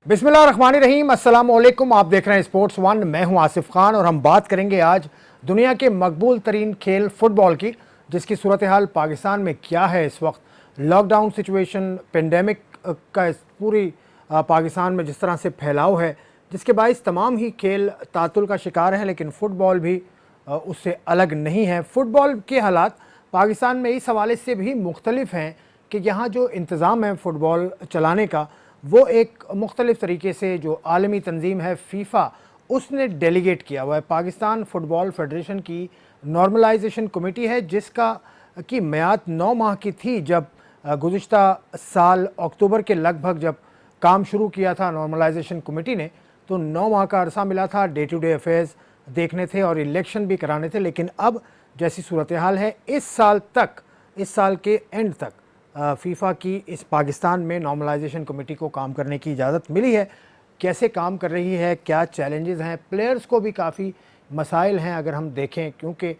बिस्मिल्लाहिर्रहमानिर्रहीम, अस्सलाम वालेकुम। आप देख रहे हैं स्पोर्ट्स वन। मैं हूं आसिफ खान और हम बात करेंगे आज दुनिया के मकबूल तरीन खेल फुटबॉल की, जिसकी सूरत हाल पाकिस्तान में क्या है इस वक्त। लॉकडाउन सिचुएशन, पेंडेमिक का इस पूरी पाकिस्तान में जिस तरह से फैलाव है, जिसके बायस तमाम ही खेल तातुल का शिकार हैं, लेकिन फ़ुटबॉल भी उससे अलग नहीं है। फ़ुटबॉल के हालात पाकिस्तान में इस हवाले से भी मुख्तलिफ हैं कि यहाँ जो इंतज़ाम है फ़ुटबॉल चलाने का, वो एक मुख्तलिफ़ तरीके से जो आलमी तंजीम है फ़ीफ़ा, उसने डेलीगेट किया हुआ है। पाकिस्तान फ़ुटबॉल फ़ेडरेशन की नॉर्मलाइजेशन कमेटी है, जिसका की मियाद 9 माह की थी। जब गुज़िश्ता साल अक्टूबर के लगभग जब काम शुरू किया था नॉर्मलाइजेशन कमेटी ने, तो 9 माह का अरसा मिला था, डे टू डे अफेयर्स देखने थे और इलेक्शन भी कराने थे। लेकिन अब जैसी सूरत हाल है, इस साल के एंड तक फ़ीफ़ा की इस पाकिस्तान में नॉर्मलाइजेशन कमेटी को काम करने की इजाज़त मिली है। कैसे काम कर रही है, क्या चैलेंजेस हैं, प्लेयर्स को भी काफ़ी मसाइल हैं अगर हम देखें, क्योंकि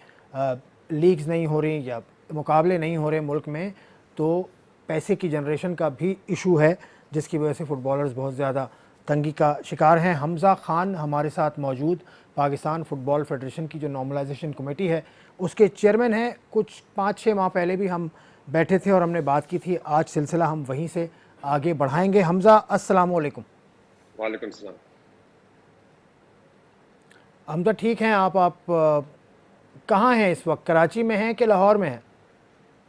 लीग्स नहीं हो रही या मुकाबले नहीं हो रहे मुल्क में, तो पैसे की जनरेशन का भी इशू है, जिसकी वजह से फ़ुटबॉलर्स बहुत ज़्यादा तंगी का शिकार हैं। हमज़ा खान हमारे साथ मौजूद, पाकिस्तान फ़ुटबॉल फ़ेडरेशन की जो नॉर्मलाइजेशन कमेटी है उसके चेयरमैन हैं। कुछ 5-6 माह पहले भी हम बैठे थे और हमने बात की थी। आज सिलसिला हम वहीं से आगे बढ़ाएंगे। हमज़ा, अस्सलाम वालेकुम। वालेकुम सलाम। हमज़ा ठीक हैं आप कहाँ हैं इस वक्त? कराची में हैं कि लाहौर में हैं?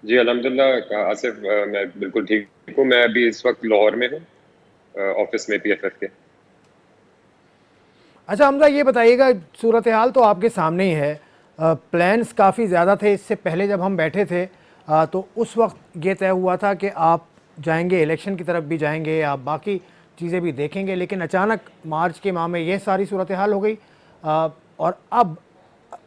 जी अल्हम्दुलिल्लाह आसिफ, मैं बिल्कुल ठीक हूँ। मैं अभी इस वक्त लाहौर में हूँ, ऑफिस में पीएफएफ के। अच्छा हमज़ा, ये बताइएगा, सूरत हाल तो आपके सामने ही है। प्लान्स काफ़ी ज़्यादा थे। इससे पहले जब हम बैठे थे तो उस वक्त ये तय हुआ था कि आप जाएंगे, इलेक्शन की तरफ भी जाएंगे, आप बाकी चीज़ें भी देखेंगे, लेकिन अचानक मार्च के माह में ये सारी सूरत हाल हो गई। और अब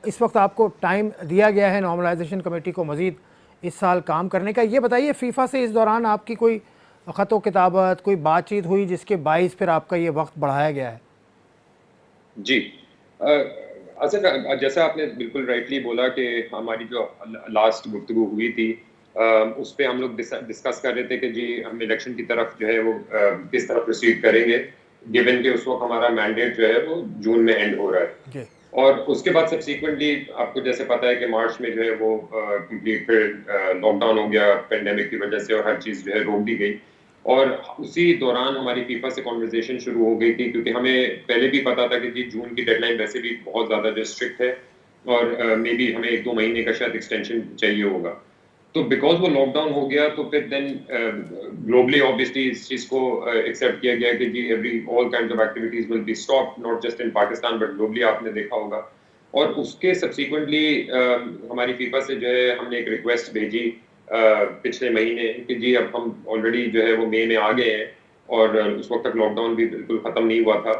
इस वक्त आपको टाइम दिया गया है नॉर्मलाइजेशन कमेटी को मज़ीद इस साल काम करने का। ये बताइए, फ़ीफ़ा से इस दौरान आपकी कोई ख़त किताबत, कोई बातचीत हुई जिसके बाइस फिर आपका ये वक्त बढ़ाया गया है? जी आसिफ, जैसा आपने बिल्कुल राइटली बोला कि हमारी जो लास्ट गुफ्तगू हुई थी, उस पे हम लोग डिस्कस कर रहे थे कि जी हम इलेक्शन की तरफ जो है वो किस तरह प्रोसीड करेंगे, गिवन कि उस वक्त हमारा मैंडेट जो है वो जून में एंड हो रहा है। जी। और उसके बाद सब्सिक्वेंटली आपको जैसे पता है कि मार्च में जो है वो कंप्लीट फिर लॉकडाउन हो गया पेंडेमिक की वजह से, और हर चीज़ जो है रोक दी गई। और उसी दौरान हमारी फीफा से कॉन्वर्जेशन शुरू हो गई थी, क्योंकि हमें पहले भी पता था कि जी जून की डेडलाइन वैसे भी बहुत ज़्यादा जो स्ट्रिक्ट है, और मे बी हमें 1-2 महीने का शायद एक्सटेंशन चाहिए होगा। तो बिकॉज वो लॉकडाउन हो गया, तो फिर देन ग्लोबली ऑब्वियसली इस चीज़ को एक्सेप्ट किया गया कि जी every all kind of activities will be stop, not just in Pakistan but globally, आपने देखा होगा। और उसके सब्सिक्वेंटली हमारी फीफा से जो है हमने एक रिक्वेस्ट भेजी पिछले महीने कि जी अब हम ऑलरेडी जो है वो मई में आ गए हैं, और उस वक्त तक लॉकडाउन भी बिल्कुल ख़त्म नहीं हुआ था,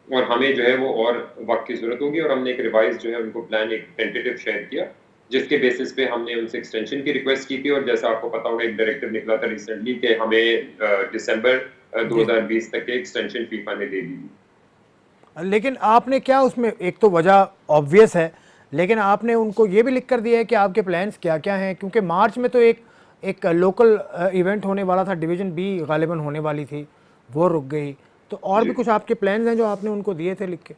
और हमें जो है वो और वक्त की ज़रूरत होगी। और हमने एक रिवाइज जो है उनको प्लान, एक टेंटेटिव शेयर किया, जिसके बेसिस पे हमने उनसे एक्सटेंशन की रिक्वेस्ट की थी। और जैसा आपको पता होगा, एक डायरेक्टिव निकला था रिसेंटली कि हमें दिसंबर जी। 2020 तक के एक्सटेंशन फीफा ने दे दी। लेकिन आपने क्या उसमें, एक तो वजह ऑब्वियस है, लेकिन आपने उनको ये भी लिख कर दिया है कि आपके प्लान्स क्या क्या हैं? क्योंकि मार्च में तो एक लोकल इवेंट होने वाला था, डिवीज़न बी गालिबन होने वाली थी, वो रुक गई। तो और भी जी कुछ आपके प्लान्स हैं जो आपने उनको दिए थे लिख के?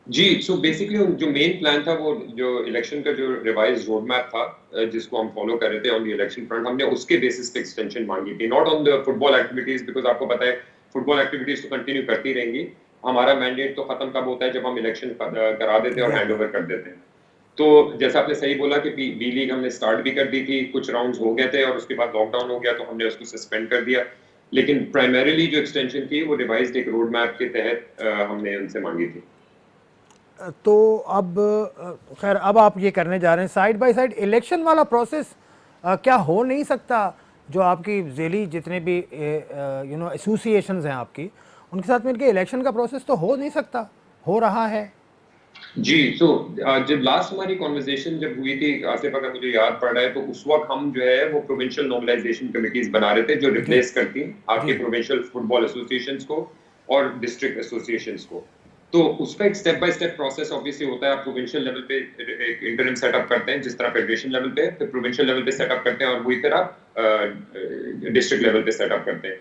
जी, सो बेसिकली जो मेन प्लान था, वो जो इलेक्शन का जो रिवाइज रोड मैप था, जिसको हम फॉलो कर रहे थे ऑन द इलेक्शन फ्रंट, हमने उसके बेसिस पे एक्सटेंशन मांगी थी, not on the football activities, because आपको पता है फुटबॉल एक्टिविटीज तो कंटिन्यू करती रहेंगी। हमारा मैंडेट तो खत्म कब होता है, जब हम इलेक्शन करा देते हैं और हैंड एग्जैक्टली। ओवर कर देते हैं। तो जैसा आपने सही बोला कि बी लीग हमने स्टार्ट भी कर दी थी, कुछ राउंड्स हो गए थे, और उसके बाद लॉकडाउन हो गया तो हमने उसको सस्पेंड कर दिया। लेकिन प्राइमरीली जो एक्सटेंशन थी वो रिवाइज्ड एक रोड मैप के तहत हमने उनसे मांगी थी। तो अब खैर अब आप ये करने जा रहे हैं साइड बाय साइड इलेक्शन वाला प्रोसेस। क्या हो नहीं सकता? जो आपकी ज़ेली जितने भी एसोसिएशंस हैं आपकी, उनके साथ मिलकर इलेक्शन का प्रोसेस तो हो नहीं सकता? हो रहा है। जी, तो जब लास्ट हमारी कॉन्वर्सेशन जब हुई थी आसिफ, अगर मुझे याद पड़ रहा है, तो उस वक्त हम जो है वो प्रोविंशियल नॉर्मलाइजेशन कमिटीज बना रहे थे, जो जी। रिप्लेस करती आपके जी। प्रोविंशियल फुटबॉल एसोसिएशंस को और डिस्ट्रिक्ट एसोसिएशंस को। तो उसका एक step by step process obviously होता है। आप प्रोविंशियल लेवल पे एक इंटरिम सेटअप करते हैं, जिस तरह फेडरेशन लेवल पे, फिर प्रोविंशियल लेवल पे सेटअप करते हैं, और वही फिर आप डिस्ट्रिक्ट लेवल पे सेटअप करते हैं।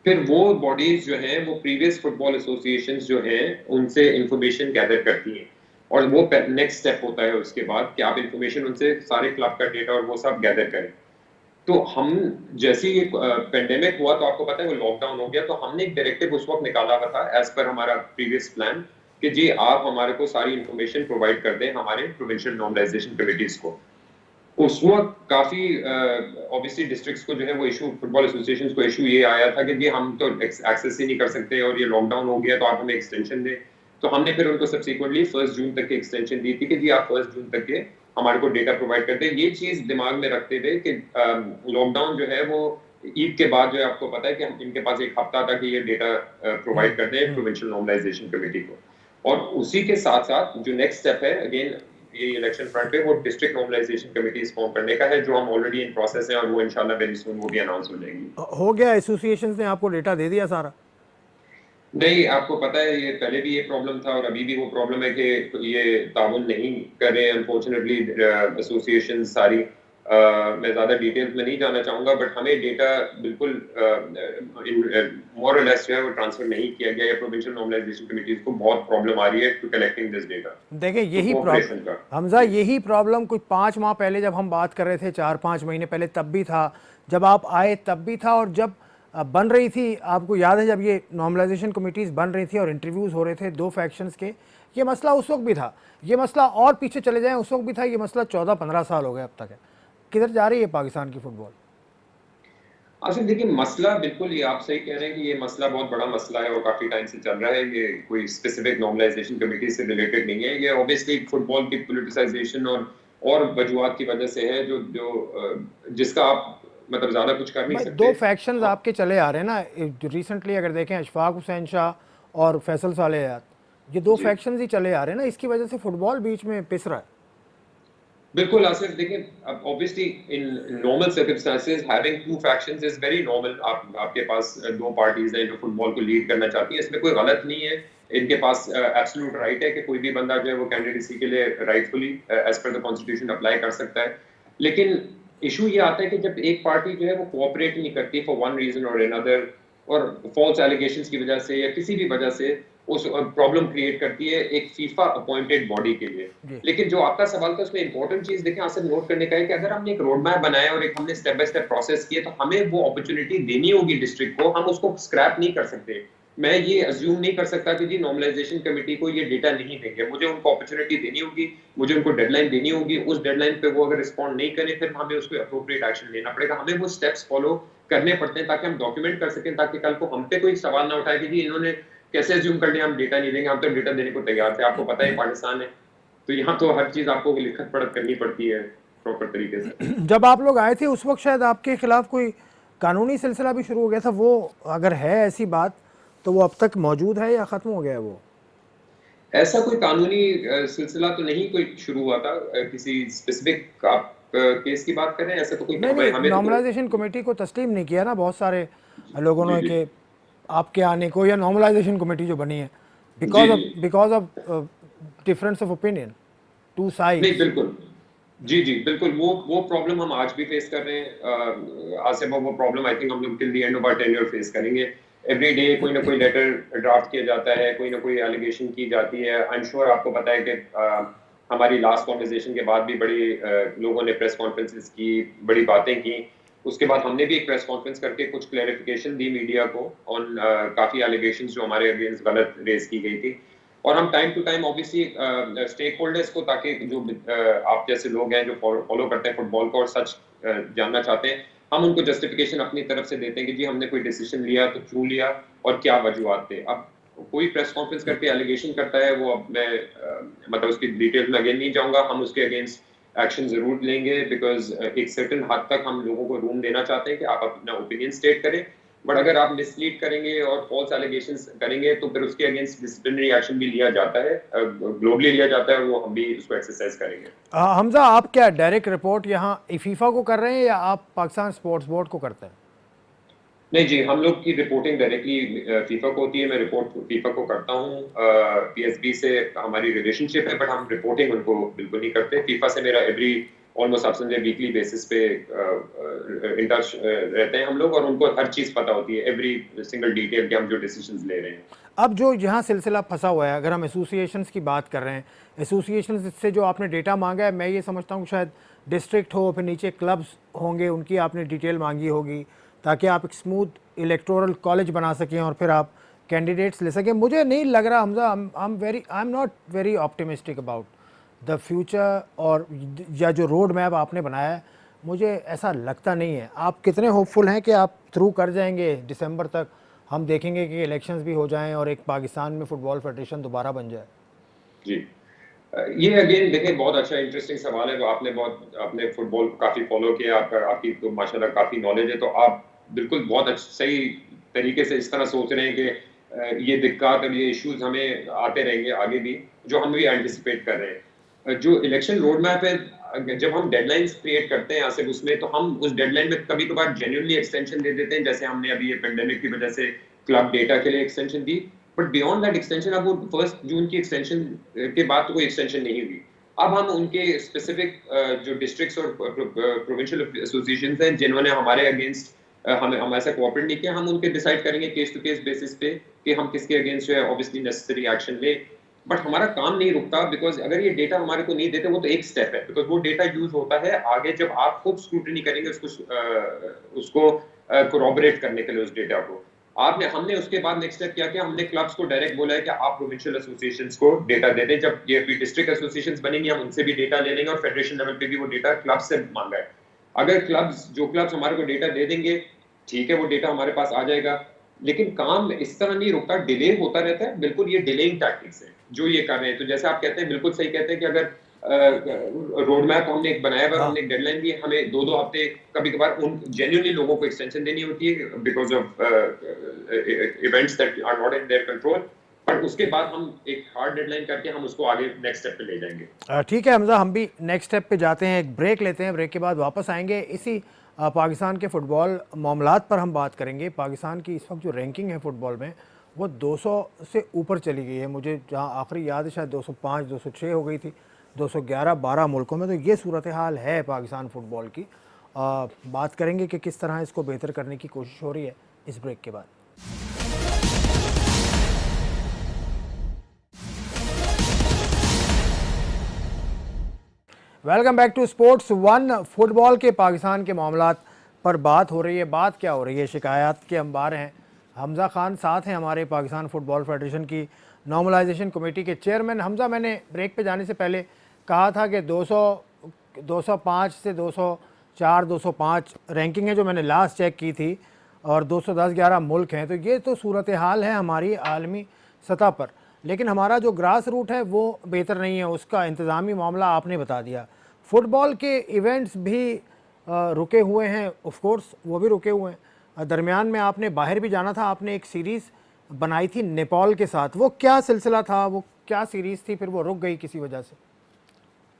फिर वो बॉडीज जो हैं वो प्रीवियस फुटबॉल एसोसिएशंस जो हैं उनसे इंफॉर्मेशन गैदर करती हैं, और वो नेक्स्ट स्टेप होता है उसके बाद कि आप इंफॉर्मेशन उनसे सारे क्लब का डेटा और वो सब गैदर करें। तो हम जैसे ही पेंडेमिक हुआ तो आपको पता है वो लॉकडाउन हो गया, तो हमने एक डायरेक्टिव उस वक्त निकाला हुआ था एज पर हमारा प्रीवियस प्लान कि जी आप हमारे को सारी इंफॉर्मेशन प्रोवाइड कर दें हमारे प्रोविंशियल नॉर्मलाइजेशन कमिटीज को। उस वक्त काफी ऑब्वियसली डिस्ट्रिक्ट्स को जो है वो इशू, फुटबॉल एसोसिएशंस को इशू ये आया था कि जी हम तो एक्सेस ही नहीं कर सकते और ये लॉकडाउन हो गया तो आप हमें एक्सटेंशन दें। तो हमने फिर उनको सब्सिक्वेंटली 1 जून तक की एक्सटेंशन दी थी कि जी आप 1 जून तक के हमारे को डेटा प्रोवाइड करते हैं। ये चीज दिमाग में रखते थे कि लॉकडाउन जो है वो ईद के बाद जो है आपको पता है कि हम इनके पास एक हफ्ता था कि ये डेटा प्रोवाइड करते हैं प्रोविंशियल नॉर्मलाइजेशन कमेटी को। और उसी के साथ साथ जो नेक्स्ट स्टेप है अगेन ये इलेक्शन फ्रंट पे, वो डिस्ट्रिक्ट नॉर्मलाइजेशन कमिटीज फॉर्म करने का है, जो हम ऑलरेडी इन प्रोसेस हैं और वो इंशाल्लाह वेरी सून वो भी अनाउंस हो जाएंगी। हो गया, एसोसिएशंस ने आपको डेटा दे दिया सारा? नहीं, आपको पता है ये पहले भी ये प्रॉब्लम था और अभी भी वो प्रॉब्लम है कि ये ताउन नहीं कर रहे अनफॉर्चुनेटली एसोसिएशन सारी। मैं ज्यादा डिटेल्स में नहीं जाना चाहूंगा, बट हमें डेटा बिल्कुल मोर और लेस जो है वो ट्रांसफर नहीं किया गया। या प्रोविंशियल नॉर्मलाइजेशन कमिटीज को बहुत प्रॉब्लम आ रही है टू कलेक्टिंग दिस डेटा। देखें, यही प्रॉब्लम हमजा, यही प्रॉब्लम कुछ 5 माह पहले जब हम बात कर रहे थे, 4-5 महीने पहले तब भी था, जब आप आए तब भी था, और जब बन रही थी, आपको याद है जब ये नॉर्मलाइजेशन कमिटीज़ बन रही थी और इंटरव्यूज़ हो रहे थे दो फैक्शंस के, ये मसला उस वक्त भी था, ये मसला और पीछे चले जाएं उस वक्त भी था, ये मसला 14-15 साल हो गए अब तक है। किधर जा रही है पाकिस्तान की फुटबॉल? अच्छा देखिए, मसला बिल्कुल ये आप सही कह रहे हैं कि ये मसला बहुत बड़ा मसला है और काफी टाइम से चल रहा है। ये कोई स्पेसिफिक नॉर्मलाइजेशन कमेटी से रिलेटेड नहीं है। ये ऑब्वियसली फुटबॉल की पॉलिटिसाइजेशन और वजूहात की वजह से है, जो जो जिसका आप मतलब ज्यादा कुछ कर नहीं भाई, सकते। दो फैक्शंस आपके चले आ रहे हैं ना, रिसेंटली अगर देखें अशफाक हुसैन शाह और फैसल सालेयात, ये दो जी फैक्शंस ही चले आ रहे हैं ना, इसकी वजह से फुटबॉल बीच में पिस रहा है। बिल्कुल आसिफ, देखिए अब obviously in normal circumstances having two factions is very normal. आपके पास दो पार्टीज हैं जो फुटबॉल को लीड करना चाहती हैं, इसमें कोई गलत नहीं है। इनके पास एब्सोल्यूट राइट है कि कोई भी बंदा जो है वो कैंडिडेसी के लिए rightfully as per the constitution apply कर सकता है। लेकिन इशू ये आता है कि जब एक पार्टी जो है वो कोऑपरेट नहीं करती फॉर वन रीजन और अनदर, और फॉल्स एलिगेशंस की वजह से या किसी भी वजह से उस प्रॉब्लम क्रिएट करती है एक फीफा अपॉइंटेड बॉडी के लिए। जी। लेकिन जो आपका सवाल था उसमें इंपॉर्टेंट चीज देखें आसिफ नोट करने का है कि अगर हमने एक रोड मैप बनाया और एक हमने स्टेप बाय स्टेप प्रोसेस किया तो हमें वो अपॉर्चुनिटी देनी होगी डिस्ट्रिक्ट को, हम उसको स्क्रैप नहीं कर सकते। मैं ये अज्यूम नहीं कर सकता कि जी नॉर्मलाइजेशन कमेटी को ये डेटा नहीं देंगे, मुझे उनको अपॉर्चुनिटी देनी होगी, मुझे उनको डेडलाइन देनी होगी। उस डेडलाइन पे वो अगर रिस्पॉन्ड नहीं करें फिर हमें उस पर अप्रोप्रिएट एक्शन लेना पड़ेगा। हमें वो स्टेप्स फॉलो करने पड़ते हैं ताकि हम डॉक्यूमेंट कर सकें, ताकि कल को हम पे कोई सवाल ना उठाए कि जी इन्होंने कैसे अज्यूम कर लिया हम डेटा नहीं देंगे, हम तो डेटा देने को तैयार थे। आपको पता है पाकिस्तान है तो यहाँ तो हर चीज आपको लिखत पढ़त करनी पड़ती है प्रॉपर तरीके से। जब आप लोग आए थे उस वक्त शायद आपके खिलाफ कोई कानूनी सिलसिला भी शुरू हो गया था, वो अगर है ऐसी बात तो वो अब तक मौजूद है या ख़त्म हो गया है वो? ऐसा कोई कानूनी सिलसिला तो नहीं कोई शुरू हुआ था। किसी स्पेसिफिक आप केस की बात कर रहे हैं? ऐसा तो कोई नहीं नहीं, हमें तो कोई नॉर्मलाइजेशन कमेटी को तस्लीम नहीं किया ना बहुत सारे लोगों जी ने जी कि आपके आने को, या नॉर्मलाइजेशन कमेटी जो बनी है जी जी because of difference of opinion, two नहीं साइड्स। बिल्कुल जी जी बिल्कुल, वो प्रॉब्लम हम आज भी फेस कर रहे हैं आसिफ। वो प्रॉब्लम आई थिंक हम लोग till the end of our tenure face करेंगे। एवरी डे कोई ना कोई लेटर ड्राफ्ट किया जाता है, कोई ना कोई एलिगेशन की जाती है। आई एम श्योर आपको पता है कि हमारी लास्ट कॉन्वर्सेशन के बाद भी बड़ी लोगों ने प्रेस कॉन्फ्रेंसेस की, बड़ी बातें की। उसके बाद हमने भी एक प्रेस कॉन्फ्रेंस करके कुछ क्लैरिफिकेशन दी मीडिया को ऑन काफी एलिगेशंस जो हमारे अगेंस्ट गलत रेज की गई थी। और हम time to time obviously stakeholders को, ताकि जो आप जैसे लोग हैं जो फॉलो करते हैं फुटबॉल को और सच जानना चाहते हैं, हम उनको जस्टिफिकेशन अपनी तरफ से देते हैं कि जी हमने कोई डिसीजन लिया तो क्यों लिया और क्या वजूहत थे। अब कोई प्रेस कॉन्फ्रेंस करके एलिगेशन करता है, वो अब मैं मतलब उसकी डिटेल में अगेन नहीं जाऊंगा। हम उसके अगेंस्ट एक्शन जरूर लेंगे बिकॉज एक सर्टेन हद तक हम लोगों को रूम देना चाहते हैं कि आप अपना ओपिनियन स्टेट करें। बट अगर आप मिसलीड करेंगे और फॉल्स एलिगेशंस करेंगे तो फिर उसके अगेंस्ट डिसिप्लिनरी एक्शन भी लिया जाता है, ग्लोबली लिया जाता है, और वो हम भी उसको एक्सरसाइज करेंगे। हमजा, आप क्या डायरेक्ट रिपोर्ट यहाँ फीफा को कर रहे हैं या आप पाकिस्तान स्पोर्ट्स बोर्ड को करते हैं? नहीं जी, हम लोग की रिपोर्टिंग डायरेक्टली फीफा को होती है। मैं रिपोर्ट फीफा को करता हूँ। पीएसबी से हमारी रिलेशनशिप है बट हम रिपोर्टिंग उनको बिल्कुल नहीं करते। फीफा से मेरा एवरी ऑलमोस्ट आप समझे वीकली बेसिस पे इन टच रहते हैं हम लोग, और उनको हर चीज पता होती है, एवरी सिंगल डिटेल के हम जो डिसीजंस ले रहे हैं। अब जो यहाँ सिलसिला फंसा हुआ है, अगर हम एसोसिएशंस की बात कर रहे हैं, एसोसिएशंस से जो आपने डेटा मांगा है, मैं ये समझता हूँ शायद डिस्ट्रिक्ट हो, फिर नीचे क्लब्स होंगे, उनकी आपने डिटेल मांगी होगी ताकि आप एक स्मूथ इलेक्टोरल कॉलेज बना सकें और फिर आप कैंडिडेट्स ले सकें। मुझे नहीं लग रहा Hamza, I am not very optimistic about the future, और या जो रोड मैप आपने बनाया है, मुझे ऐसा लगता नहीं है। आप कितने होपफुल हैं कि आप थ्रू कर जाएंगे दिसंबर तक, हम देखेंगे कि इलेक्शंस भी हो जाएं और एक पाकिस्तान में फुटबॉल फेडरेशन दोबारा बन जाए? जी, ये अगेन देखिए बहुत अच्छा इंटरेस्टिंग सवाल है। तो आपने फुटबॉल को काफी फॉलो किया, आपकी तो माशाल्लाह काफी नॉलेज है, तो आप बिल्कुल बहुत सही तरीके से इस तरह सोच रहे हैं कि ये दिक्कत और ये इश्यूज हमें आते रहेंगे आगे भी, जो हम भी एंटिसिपेट कर रहे हैं। जो इलेक्शन रोड मैप है, जब हम डेडलाइंस क्रिएट करते हैं आसिफ उसमें, तो हम उस डेडलाइन में कभी कभार जेन्युइनली एक्सटेंशन दे देते हैं, जैसे हमने अभी ये पेंडेमिक की वजह से क्लब डेटा के लिए extension the. But beyond that extension, अब वो 1 जून की एक्सटेंशन के बाद तो कोई एक्सटेंशन नहीं हुई। अब हम उनके स्पेसिफिक जो डिस्ट्रिक्ट्स और प्रोविंशियल एसोसिएशंस हैं जिन्होंने हमारे अगेंस्ट हमें हमारे साथ कोऑपरेट नहीं किया, हम उनके डिसाइड करेंगे केस टू केस बेसिस पे कि हम किसके अगेंस्ट जो है ऑब्वियसली नेसेसरी एक्शन ले। बट हमारा काम नहीं रुकता, बिकॉज अगर ये डेटा हमारे को नहीं देते वो तो एक स्टेप है, बिकॉज वो डेटा यूज होता है आगे जब आप खुद स्क्रूटनी करेंगे उसको कोरॉबरेट करने के लिए उस डेटा को। हमने उसके बाद नेक्स्ट स्टेप क्या किया, हमने क्लब्स को डायरेक्ट बोला है कि आप प्रोविंशियल एसोसिएशंस को डेटा दे दें। जब ये डिस्ट्रिक्ट एसोसिएशंस बनेंगी हम उनसे भी डेटा ले लेंगे, और फेडरेशन लेवल पे भी वो डेटा क्लब से मांगा है। अगर क्लब्स हमारे को डेटा दे देंगे, ठीक है, वो डेटा हमारे पास आ जाएगा। लेकिन काम इस तरह नहीं रुकता, डिले होता रहता है। बिल्कुल ये डिलेइंग टैक्टिक्स है जो ये कर रहे हैं। तो जैसे आप कहते हैं, बिल्कुल सही कहते हैं कि अगर रोड मैप हमने एक बनाया हुआ, हमने एक डेडलाइन दी, हमें 2-2 हफ्ते कभी कभार उन जेन्युइनली लोगों को एक्सटेंशन देनी होती है because of events that are not in their control. But उसके बाद हम एक हार्ड डेडलाइन करके हम उसको आगे नेक्स्ट स्टेप पे ले जाएंगे। ठीक है हमजा, हम भी नेक्स्ट स्टेप पे जाते हैं, एक ब्रेक लेते हैं, ब्रेक के बाद वापस आएंगे। इसी पाकिस्तान के फ़ुटबॉल मामलात पर हम बात करेंगे। पाकिस्तान की इस वक्त जो रैंकिंग है फ़ुटबॉल में, वो 200 से ऊपर चली गई है। मुझे जहाँ आखिरी याद है शायद 205 206 हो गई थी, 211 12 मुल्कों में। तो ये सूरत हाल है पाकिस्तान फ़ुटबॉल की। बात करेंगे कि किस तरह इसको बेहतर करने की कोशिश हो रही है इस ब्रेक के बाद। Welcome back to sports one. Football के पाकिस्तान के मामलात पर बात हो रही है। बात क्या हो रही है? शिकायत के अंबार हैं। हमजा खान साथ हैं हमारे, पाकिस्तान फुटबॉल फेडरेशन की नॉर्मलाइजेशन कमेटी के चेयरमैन। हमजा, मैंने ब्रेक पे जाने से पहले कहा था कि 205 से 204 205 रैंकिंग है जो मैंने लास्ट चेक की थी, और 210-11 मुल्क हैं। तो ये तो सूरत हाल है हमारी आलमी सतह पर, लेकिन हमारा जो ग्रास रूट है वो बेहतर नहीं है। उसका इंतज़ामी मामला आपने बता दिया। फुटबॉल के इवेंट्स भी रुके हुए हैं, ऑफ कोर्स वो भी रुके हुए हैं। दरमियान में आपने बाहर भी जाना था, आपने एक सीरीज़ बनाई थी नेपाल के साथ। वो क्या सिलसिला था, वो क्या सीरीज़ थी, फिर वो रुक गई किसी वजह से?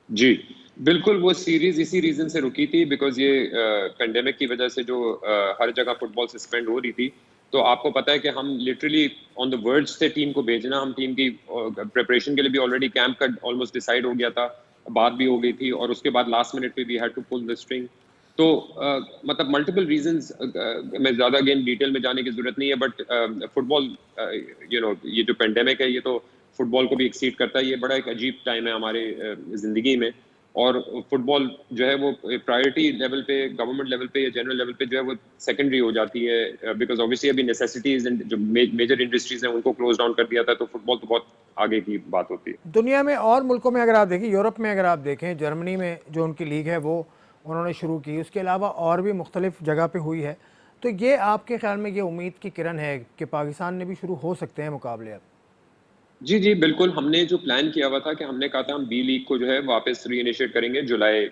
जी, बिल्कुल, वो सीरीज इसी रीजन से रुकी थी बिकॉज ये पेंडेमिक की वजह से जो हर जगह फुटबॉल सस्पेंड हो रही थी। तो आपको पता है कि हम लिटरली ऑन द वर्ड्स थे टीम को भेजना। हम टीम की प्रिपरेशन के लिए भी ऑलरेडी कैंप का ऑलमोस्ट डिसाइड हो गया था, बात भी हो गई थी, और उसके बाद लास्ट मिनट पे we had to pull the string. तो मतलब मल्टीपल रीजंस, मैं ज़्यादा अगेन डिटेल में जाने की ज़रूरत नहीं है, बट फुटबॉल ये जो पेंडेमिक है ये तो फुटबॉल को भी एक्सीड करता है। ये बड़ा एक अजीब टाइम है हमारे ज़िंदगी में, और फुटबॉल जो है वो प्रायोरिटी लेवल पे, गवर्नमेंट लेवल पे या जनरल लेवल पे जो है वो सेकेंडरी हो जाती है, बिकॉज ऑब्वियसली अभी नेसेसिटीज जो मेजर इंडस्ट्रीज हैं उनको क्लोज डाउन कर दिया था, तो फुटबॉल तो बहुत आगे की बात होती है। दुनिया में और मुल्कों में अगर आप देखें, यूरोप में अगर आप देखें, जर्मनी में जो उनकी लीग है वो उन्होंने शुरू की, उसके अलावा और भी मुख्तलिफ जगह पे हुई है। तो ये आपके ख्याल में ये उम्मीद की किरण है कि पाकिस्तान ने भी शुरू हो सकते हैं मुकाबले अब? जी जी बिल्कुल, हमने जो प्लान किया हुआ था कि हमने कहा था हम बी लीग को जो है वापस रीइनिशिएट करेंगे जुलाई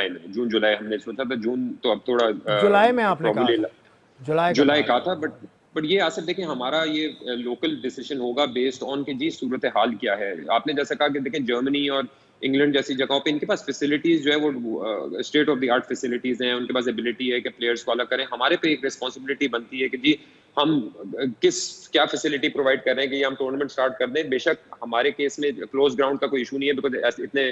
में, जुलाई हमने सोचा था। जून तो अब थोड़ा जुलाई में आपने कहा था? जुलाई कहा था, बट ये आसिफ देखें, हमारा ये लोकल डिसीजन होगा बेस्ड ऑन कि जी सूरत हाल क्या है। आपने जैसा कहा कि देखें जर्मनी और इंग्लैंड जैसी जगहों पे इनके पास फैसिलिटीज जो है वो state of the art facilities हैं, उनके पास एबिलिटी है कि प्लेयर्स को अलग करें। हमारे पे एक रिस्पॉन्सिबिलिटी बनती है कि जी हम क्या फैसिलिटी प्रोवाइड कर रहे हैं कि हम टूर्नामेंट स्टार्ट कर दें। बेशक हमारे केस में क्लोज ग्राउंड का कोई इशू नहीं है बिकॉज इतने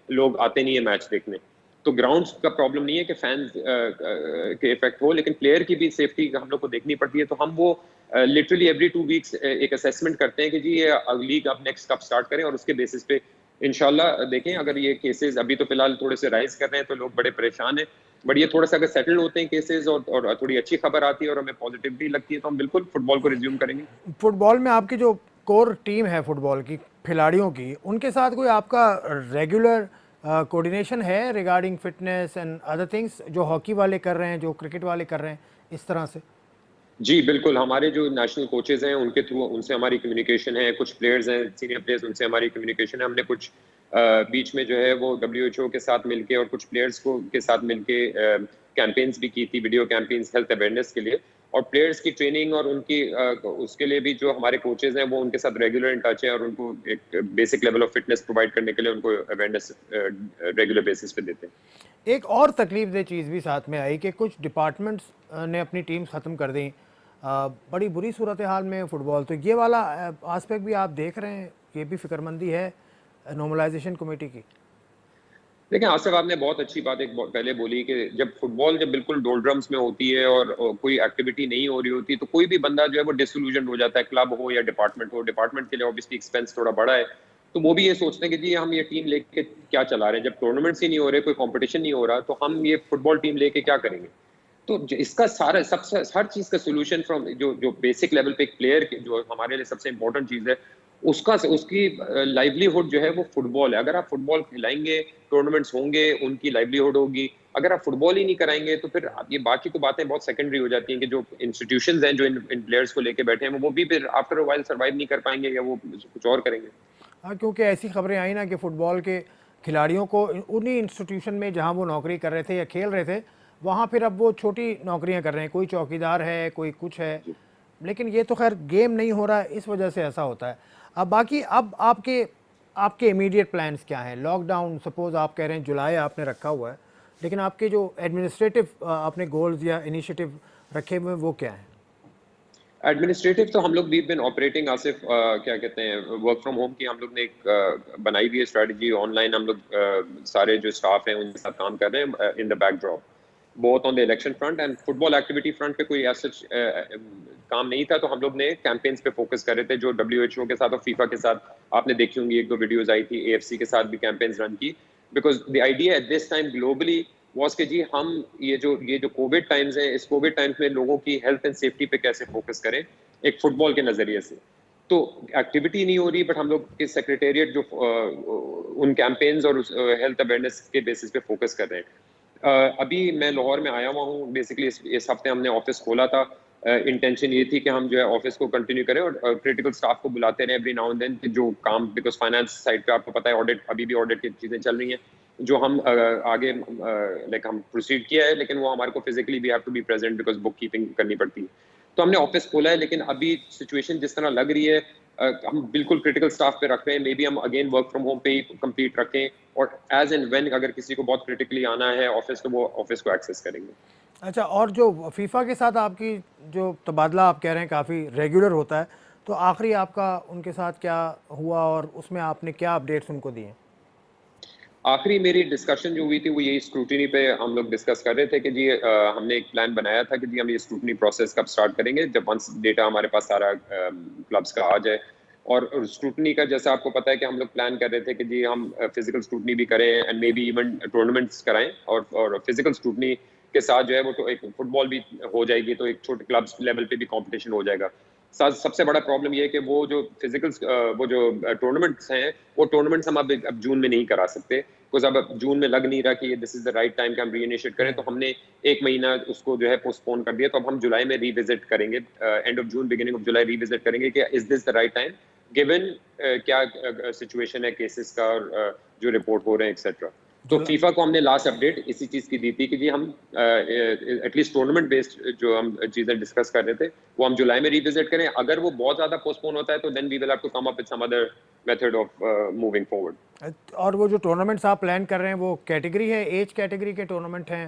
लोग आते नहीं है मैच देखने, तो ग्राउंड्स का प्रॉब्लम नहीं है कि फैंस के इफेक्ट हो, लेकिन प्लेयर की भी सेफ्टी हम लोग को देखनी पड़ती है। तो हम वो लिटरली एवरी 2 वीक्स एक असेसमेंट करते हैं कि जी ये लीग अब नेक्स्ट कब स्टार्ट करें, और उसके बेसिस पे इंशाल्लाह देखें। अगर ये केसेस अभी तो फिलहाल थोड़े से राइज कर रहे हैं तो लोग बड़े परेशान हैं, बट ये थोड़ा सा अगर सेटल होते हैं केसेस और थोड़ी अच्छी खबर आती है और हमें पॉजिटिविटी लगती है तो हम बिल्कुल फुटबॉल को रिज्यूम करेंगे। फुटबॉल में आपकी जो कोर टीम है फुटबॉल की खिलाड़ियों की, उनके साथ कोई आपका रेगुलर कोऑर्डिनेशन है regarding fitness and other things, जो हॉकी वाले कर रहे हैं, जो क्रिकेट वाले कर रहे हैं, इस तरह से? जी बिल्कुल, हमारे जो नेशनल कोचेज हैं उनके थ्रू उनसे हमारी कम्युनिकेशन है, कुछ प्लेयर्स हैं सीनियर प्लेयर्स उनसे हमारी कम्युनिकेशन है। हमने कुछ बीच में जो है वो डब्ल्यूएचओ के साथ मिलके और कुछ प्लेयर्स को के साथ मिलके कैंपेन्स भी की थी, वीडियो कैंपेन्स हेल्थ अवेयरनेस के लिए, और प्लेयर्स की ट्रेनिंग और उनकी उसके लिए भी जो हमारे कोचेज हैं वो उनके साथ रेगुलर इन टच है, और उनको एक basic level of fitness provide करने के लिए उनको अवेयरनेस रेगुलर बेसिस पे देते हैं। एक और तकलीफ दे चीज़ भी साथ में आई कि कुछ डिपार्टमेंट्स ने अपनी टीम्स ख़त्म कर दी। बड़ी बुरी सूरत हाल में फ़ुटबॉल, तो ये वाला आस्पेक्ट भी आप देख रहे हैं, ये भी फिक्रमंदी है नॉर्मलाइजेशन कमेटी की? देखिए आसिफ, आपने बहुत अच्छी बात एक पहले बोली कि जब बिल्कुल डोलड्रम्स में होती है और कोई एक्टिविटी नहीं हो रही होती तो कोई भी बंदा जो है वो डिसइल्यूजन हो जाता है, क्लब हो या डिपार्टमेंट हो। डिपार्टमेंट के लिए ऑब्वियसली एक्सपेंस थोड़ा बड़ा है, तो वो भी ये सोचते हैं कि जी हम ये टीम लेके क्या चला रहे हैं, जब टूर्नामेंट्स ही नहीं हो रहे, कोई कंपटीशन नहीं हो रहा, तो हम ये फुटबॉल टीम लेके क्या करेंगे। तो इसका सारा सबसे हर चीज का सोल्यूशन फ्रॉम जो जो बेसिक लेवल पे एक प्लेयर जो हमारे लिए सबसे इंपॉर्टेंट चीज है, उसकी लाइवलीहुड जो है वो फुटबॉल है। अगर आप फुटबॉल खिलाएंगे, टूर्नामेंट्स होंगे, उनकी लाइवलीहुड होगी। अगर आप फुटबॉल ही नहीं कराएंगे तो फिर ये बाकी तो बातें बहुत सेकेंडरी हो जाती हैं कि जो इंस्टीट्यूशंस हैं जो इन प्लेयर्स को लेके बैठे हैं वो भी फिर आफ्टर अ वाइल सर्वाइव नहीं कर पाएंगे या वो कुछ और करेंगे। हाँ, क्योंकि ऐसी खबरें आई ना कि फ़ुटबॉल के खिलाड़ियों को उन्हीं इंस्टीट्यूशन में जहाँ वो नौकरी कर रहे थे या खेल रहे थे, वहाँ फिर अब वो छोटी नौकरियाँ कर रहे हैं, कोई चौकीदार है, कोई कुछ है। लेकिन ये तो खैर गेम नहीं हो रहा है, इस वजह से ऐसा होता है। अब बाकी अब आपके आपके इमीडिएट प्लान्स क्या हैं? लॉकडाउन सपोज़ आप कह रहे हैं जुलाई आपने रखा हुआ है, लेकिन आपके जो एडमिनिस्ट्रेटिव आपने गोल्स या इनिशिएटिव रखे हुए हैं वो क्या हैं? एडमिनिस्ट्रेटिव तो हम लोग वी बिन ऑपरेटिंग आसिफ, क्या कहते हैं, वर्क फ्रॉम होम की हम लोग ने एक बनाई हुई है स्ट्रेटजी। ऑनलाइन हम लोग सारे जो स्टाफ हैं उनके साथ काम कर रहे हैं in the backdrop, both on the election front end football activity front पे कोई ऐसा काम नहीं था, तो हम लोग ने कैंपेन्स पे फोकस कर रहे थे जो डब्ल्यूएचओ के साथ और फीफा के साथ आपने देखी होंगी, एक दो वीडियोस आई थी, एएफसी के साथ भी कैंपेन्स रन की। Because the idea at this time globally was के जी हम ये जो कोविड टाइम्स हैं, इस कोविड टाइम्स में लोगों की हेल्थ एंड सेफ्टी पे कैसे फोकस करें एक फुटबॉल के नजरिए से। तो एक्टिविटी नहीं हो रही, बट हम लोग के सेक्रेटेरिएट जो उन कैंपेन्स और हेल्थ अवेयरनेस के बेसिस पे फोकस कर रहे हैं। अभी मैं लाहौर में आया हुआ हूँ, बेसिकली इस हफ्ते हमने ऑफिस खोला था। इंटेंशन ये थी कि हम जो है ऑफिस को कंटिन्यू करें और क्रिटिकल स्टाफ को बुलाते रहे एवरी नाउ एंड देन, जो काम, बिकॉज फाइनेंस साइड पे आपको पता है ऑडिट, अभी भी ऑडिट की चीजें चल रही हैं जो हम आगे लाइक हम प्रोसीड किया है, लेकिन वो हमारे को physically we have to be present because bookkeeping करनी पड़ती है। तो हमने ऑफिस खोला है, लेकिन अभी सिचुएशन जिस तरह लग रही है हम बिल्कुल क्रिटिकल स्टाफ पे रख रहे हैं। मे बी हम अगेन वर्क फ्रॉम होम पे ही कंप्लीट रखें, और एज एंड व्हेन अगर किसी को बहुत क्रिटिकली आना है ऑफिस, तो वो ऑफिस को एक्सेस करेंगे। अच्छा, और जो फीफा के साथ आपकी जो तबादला आप कह रहे हैं काफ़ी रेगुलर होता है, तो आखिरी आपका उनके साथ क्या हुआ और उसमें आपने क्या अपडेट्स उनको दिए? आखिरी मेरी डिस्कशन जो हुई थी वो यही स्क्रूटिनी पे हम लोग डिस्कस कर रहे थे कि जी हमने एक प्लान बनाया था कि जी हम ये स्क्रूटिनी प्रोसेस कब स्टार्ट करेंगे, जब वंस डेटा हमारे पास सारा क्लब्स का आ जाए। और स्क्रूटनी का जैसा आपको पता है कि हम लोग प्लान कर रहे थे कि जी हम फिजिकल स्क्रूटनी भी करें and may be even tournaments कराएं, और फिजिकल स्क्रूटनी के साथ जो है वो तो एक फुटबॉल भी हो जाएगी, तो एक छोटे क्लब्स लेवल पे भी कंपटीशन हो जाएगा। सबसे बड़ा प्रॉब्लम ये है कि वो जो फिजिकल वो जो टूर्नामेंट्स हैं वो टूर्नामेंट्स हम अब जून में नहीं करा सकते, बिकॉज अब जून में लग नहीं रहा कि this is the right time कि हम रीइनिशिएट करें। तो हमने एक महीना उसको जो है पोस्टपोन कर दिया, तो अब हम जुलाई में रिविजिट करेंगे, end of June beginning of July revisit करेंगे कि is this the right time given क्या सिचुएशन है केसेस का और जो रिपोर्ट हो रहे हैं एक्सेट्रा। तो फीफा को हमने लास्ट अपडेट इसी चीज की दी थी कि जी हम एटलीस्ट टूर्नामेंट बेस्ड जो हम चीजें डिस्कस कर रहे थे वो हम जुलाई में रिविजिट करें। अगर वो बहुत ज्यादा पोस्टपोन होता है तो then we will have to come up with some other method of moving forward. और वो जो टूर्नामेंट्स आप प्लान कर रहे हैं वो कैटेगरी है, एज कैटेगरी के टूर्नामेंट हैं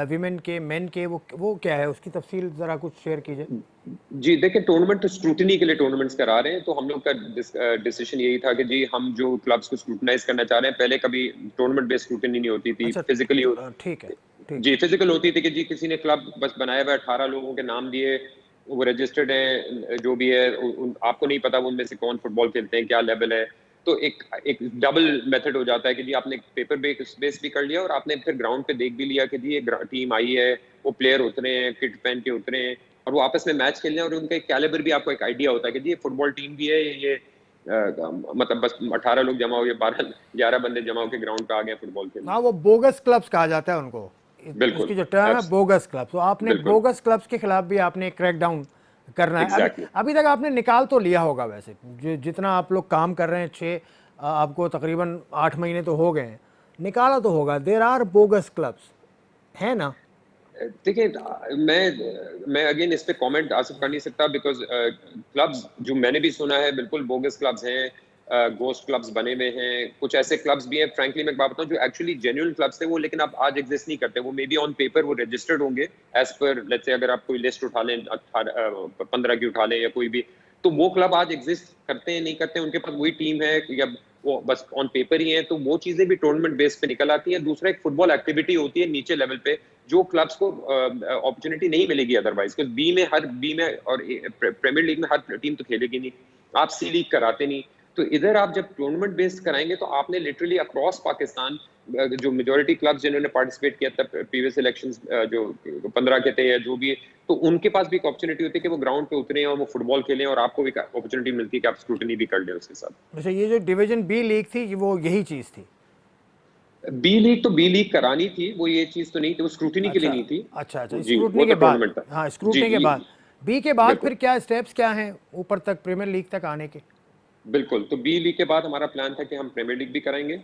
विमेन के, मेन के, वो क्या है, उसकी तफसील ज़रा कुछ शेयर कीजिए। जी देखिए, टूर्नामेंट तो स्क्रूटनी के लिए टूर्नामेंट्स करा रहे हैं, तो हम लोग का डिसीजन यही था कि जी हम जो क्लब्स को स्क्रूटनाइज करना चाह रहे हैं, पहले कभी टूर्नामेंट बेस्ड स्क्रूटनी नहीं होती थी, अच्छा, फिजिकली ठीक है, ठीक जी है। फिजिकल होती थी कि जी किसी ने क्लब बस बनाया हुआ है, 18 लोगों के नाम दिए, वो रजिस्टर्ड है, जो भी है आपको नहीं पता उनमें से कौन फुटबॉल खेलते हैं, क्या लेवल है। तो एक एक डबल मेथड हो जाता है कि जी आपने पेपर बेस भी कर लिया और आपने फिर ग्राउंड पे देख भी लिया कि जी ये टीम आई है, वो प्लेयर उतरे हैं, किट पहन के उतरे हैं और वो आपस में मैच खेल रहे हैं और उनका एक कैलिबर भी आपको एक आइडिया होता है कि जी ये फुटबॉल टीम भी है, ये मतलब बस 18 लोग जमा हो गए, 12-11 बंदे जमा होकर ग्राउंड पे आ गए फुटबॉल खेलने। हाँ, वो बोगस क्लब्स कहा जाता है उनको। बिल्कुल, इसकी जो टर्म है बोगस क्लब, तो आपने बिल्कुल, बोगस क्लब्स के खिलाफ भी आपने क्रैक डाउन करना है। अभी एग्जैक्टली। अभी तक आपने निकाल तो लिया होगा वैसे, जो जितना आप लोग काम कर रहे हैं, आपको तकरीबन 8 महीने तो हो गए हैं, निकाला तो होगा। देर आर बोगस क्लब्स, है ना? देखिए, मैं अगेन इस पे कमेंट आसिफ कर नहीं सकता बिकॉज क्लब्स जो मैंने भी सुना है बिल्कुल बोगस क्लब्स हैं, गोस्ट क्लब्स बने हुए हैं, कुछ ऐसे क्लब्स भी हैं फ्रैंकली मैं एक बात बताऊं जो एक्चुअली जेन्युइन क्लब्स थे वो, लेकिन अब आज एग्जिस्ट नहीं करते। वो मे बी ऑन पेपर वो रजिस्टर्ड होंगे एज पर लेट्स से, अगर आप कोई लिस्ट उठा लें 15 की उठा लें या कोई भी, तो वो क्लब आज एग्जिस्ट करते हैं नहीं करते हैं, उनके पास वही टीम है या वो बस ऑन पेपर ही है, तो वो चीजें भी टूर्नामेंट बेस पे निकल आती है। दूसरा एक फुटबॉल एक्टिविटी होती है नीचे लेवल पे जो क्लब्स को अपॉर्चुनिटी नहीं मिलेगी अदरवाइज, क्योंकि बी में और प्रीमियर लीग में हर टीम तो खेलेगी नहीं, आप सी लीग कराते नहीं। तो इधर आप जब टूर्नामेंट बेस्ड कराएंगे तो आपने लिटरली अक्रॉस पाकिस्तान जो मेजोरिटी क्लब्स जिन्होंने पार्टिसिपेट किया था प्रीवियस इलेक्शंस, जो 15 के थे या जो भी, तो उनके पास भी एक अपॉर्चुनिटी होती है कि वो ग्राउंड पे उतरे और वो फुटबॉल खेलें और आपको भी अपॉर्चुनिटी मिलती है कि आप स्क्रूटनी भी कर लें उसके साथ। वैसे ये जो डिवीजन बी लीग थी, वो यही चीज़ थी? बी लीग तो बी लीग करानी थी, वो ये चीज तो नहीं थी, वो स्क्रूटनी के लिए अच्छा, नहीं थी। अच्छा, अच्छा, जी वो स्क्रूटनी तो के बाद। टूर्नामेंट था। हाँ, जी स्क्रूटनी के जी बाद। बी के बाद बिल्कुल फिर क्या स्टेप्स क्या हैं ऊपर तक, प्रीमियर लीग तक आने के? बिल्कुल। तो बी लीग के बाद हमारा प्लान था कि हम प्रीमियर लीग भी कराएंगे